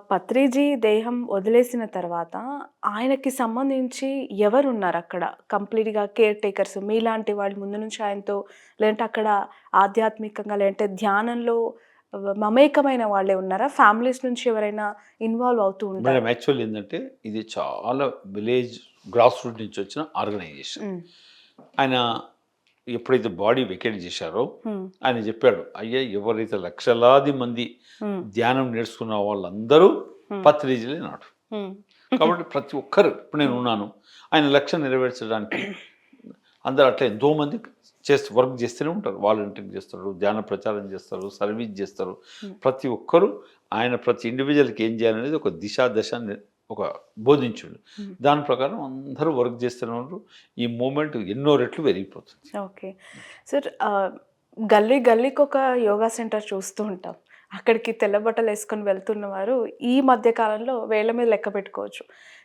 పత్రిజీ దేహం వదిలేసిన తర్వాత ఆయనకి సంబంధించి ఎవరున్నారక్కడ? కంప్లీట్‌గా కేర్ టేకర్స్ మీలాంటి వాళ్ళు ముందు నుంచి ఆయనతో లేదంటే అక్కడ ఆధ్యాత్మికంగా లేదంటే ధ్యానంలో మమేకమైన వాళ్ళే ఉన్నారా? ఫ్యామిలీస్ నుంచి ఎవరైనా ఇన్వాల్వ్ అవుతూ ఉంటారా? మేడం యాక్చువల్ ఏంటంటే ఇది చాలా విలేజ్ గ్రాస్ రూట్ నుంచి వచ్చిన ఆర్గనైజేషన్. హ్మ్. ఆయన ఎప్పుడైతే బాడీ వెకేట్ చేశారో హ్మ్. ఆయన చెప్పాడు, అయ్యా ఎవరైతే లక్షలాది మంది హ్మ్. ధ్యానం నేర్చుకున్న వాళ్ళందరూ హ్మ్. పత్రిజీలే నాడు. హ్మ్. కాబట్టి ప్రతి ఒక్కరు ఇప్పుడు నేను హ్మ్. ఉన్నాను. ఆయన లక్ష్యం నెరవేర్చడానికి అందరూ అట్లా ఎంతోమంది వర్క్ చేస్తూనే ఉంటారు. వాలంటీరింగ్ చేస్తారు, ధ్యాన ప్రచారం చేస్తారు, సర్వీస్ చేస్తారు. హ్మ్. ప్రతి ఒక్కరు ఆయన ప్రతి ఇండివిజువల్‌కి ఏం చేయాలనేది ఒక దిశా దశ ఒక బోధించుండు. హ్మ్. దాని ప్రకారం అందరూ వర్క్ చేస్తూనే ఉన్నారు. ఈ మూవ్‌మెంట్ ఎన్నో రెట్లు పెరిగిపోతుంది. ఓకే. సార్ గల్లీ గల్లీకొక యోగా సెంటర్ చూస్తూ ఉంటాం. అక్కడికి తెల్ల బట్టలేసుకొని వెళ్తున్నవారు ఈ మధ్య కాలంలో వేళ్ళ మీద లెక్క పెట్టుకోవచ్చు.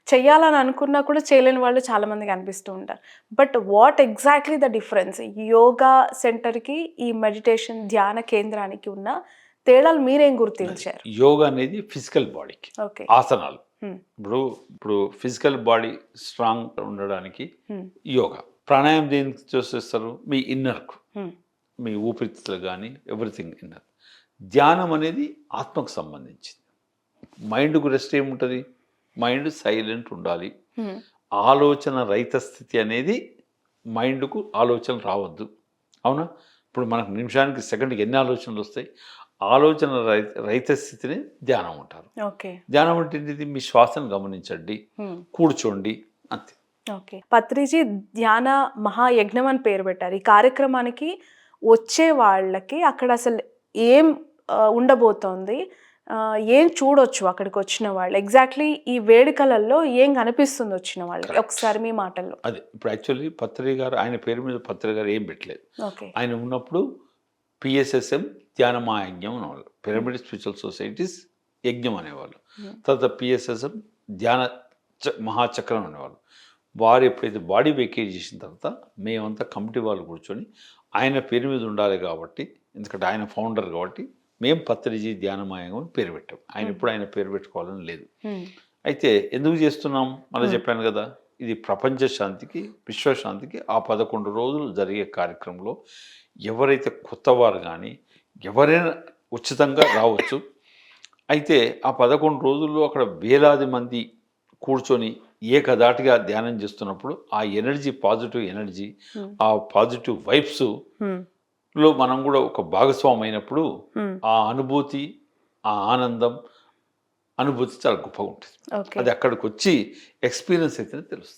చెయ్యాలని అనుకున్నా కూడా చేయలేని వాళ్ళు చాలామంది కనిపిస్తూ ఉంటారు. But what exactly the difference? Yoga సెంటర్‌కి, ఈ మెడిటేషన్ ధ్యాన కేంద్రానికి ఉన్న తేడాలు మీరేం అది గుర్తించారు? యోగా అనేది ఫిజికల్ బాడీకి. ఓకే. ఆసనాలు. హ్మ్. ఇప్పుడు ఫిజికల్ బాడీ స్ట్రాంగ్ ఉండడానికి హ్మ్. యోగా. ప్రాణాయామం దేనికి చేసేస్తారు? మీ ఇన్నర్‌కు. హ్మ్. మీ ఊపిరితిత్తులు గానీ ఎవ్రీథింగ్ ఇన్నర్. ధ్యానం అనేది ఆత్మకు సంబంధించింది. మైండ్‌కు రెస్ట్ ఏముంటది? మైండ్ సైలెంట్ ఉండాలి. హ్మ్. ఆలోచన రహిత స్థితి అనేది మైండ్‌కు ఆలోచనలు రావద్దు. అవునా? ఇప్పుడు మనకు నిమిషానికి, సెకండ్‌కి ఎన్ని ఆలోచనలొస్తాయి? ఆలోచన రహిత స్థితిని ధ్యానం అంటారు. ఓకే. ధ్యానం అంటే ఏంటిది? మీ శ్వాసను గమనించండి. హ్మ్. కూర్చోండి. అంతే. ఓకే. పత్రిజీ ధ్యాన మహాయజ్ఞం అని పేరు పెట్టారు. ఈ కార్యక్రమానికి వచ్చే వాళ్ళకి అక్కడ అసలు ఏం ఉండబోతోంది? ఏం చూడొచ్చు అక్కడికొచ్చిన వాళ్ళు? ఎగ్జాక్ట్‌లీ ఈ వేడుకలలో ఏం కనిపిస్తుంది వచ్చిన వాళ్ళకి? కరెక్ట్. ఒకసారి మీ మాటల్లో. అదే. ఇప్పుడు యాక్చువల్లీ పత్రి గారు ఆయన పేరు మీద పత్రి గారు ఏం పెట్టలేదు. ఓకే. ఆయన ఉన్నప్పుడు పిఎస్ఎస్ఎం ధ్యాన మహాయజ్ఞం అనేవాళ్ళు. హ్మ్. పిరమిడ్ స్పిరిచువల్ సొసైటీస్ యజ్ఞం అనేవాళ్ళు. హ్మ్. తర్వాత పిఎస్ఎస్ఎం ధ్యాన మహాచక్రం అనేవాళ్ళు. వారు ఎప్పుడైతే బాడీ వెకేట్ చేసిన తర్వాత మేమంతా కమిటీ వాళ్ళు కూర్చొని ఆయన పేరు మీద ఉండాలి కాబట్టి, ఎందుకంటే ఆయన ఫౌండర్ కాబట్టి మేము పత్రిజీ ధ్యానమాయం అని పేరు పెట్టాం. ఆయన హ్మ్. ఎప్పుడు ఆయన పేరు పెట్టుకోవాలని లేదు. హ్మ్. అయితే ఎందుకు చేస్తున్నాం? మళ్ళీ హ్మ్. చెప్పాను కదా! ఇది ప్రపంచ శాంతికి, విశ్వశాంతికి ఆ 11 రోజులు జరిగే కార్యక్రమంలో ఎవరైతే కొత్తవారు గానీ, ఎవరైనా ఉచితంగా రావచ్చు. అయితే ఆ 11 రోజుల్లో అక్కడ వేలాది మంది కూర్చొని ఏకధాటిగా ధ్యానం చేస్తున్నప్పుడు, ఆ ఎనర్జీ పాజిటివ్ ఎనర్జీ, హ్మ్. ఆ పాజిటివ్ వైబ్స్‌లో హ్మ్. మనం గూడా ఒక భాగస్వామి అయినప్పుడు, హ్మ్. ఆ అనుభూతి, ఆ ఆనందం, అనుభూతి చాలా గొప్పగుంటది. ఓకే. అది అక్కడికొచ్చి ఎక్స్‌పీరియన్స్ అయితేనే తెలుస్తుంది.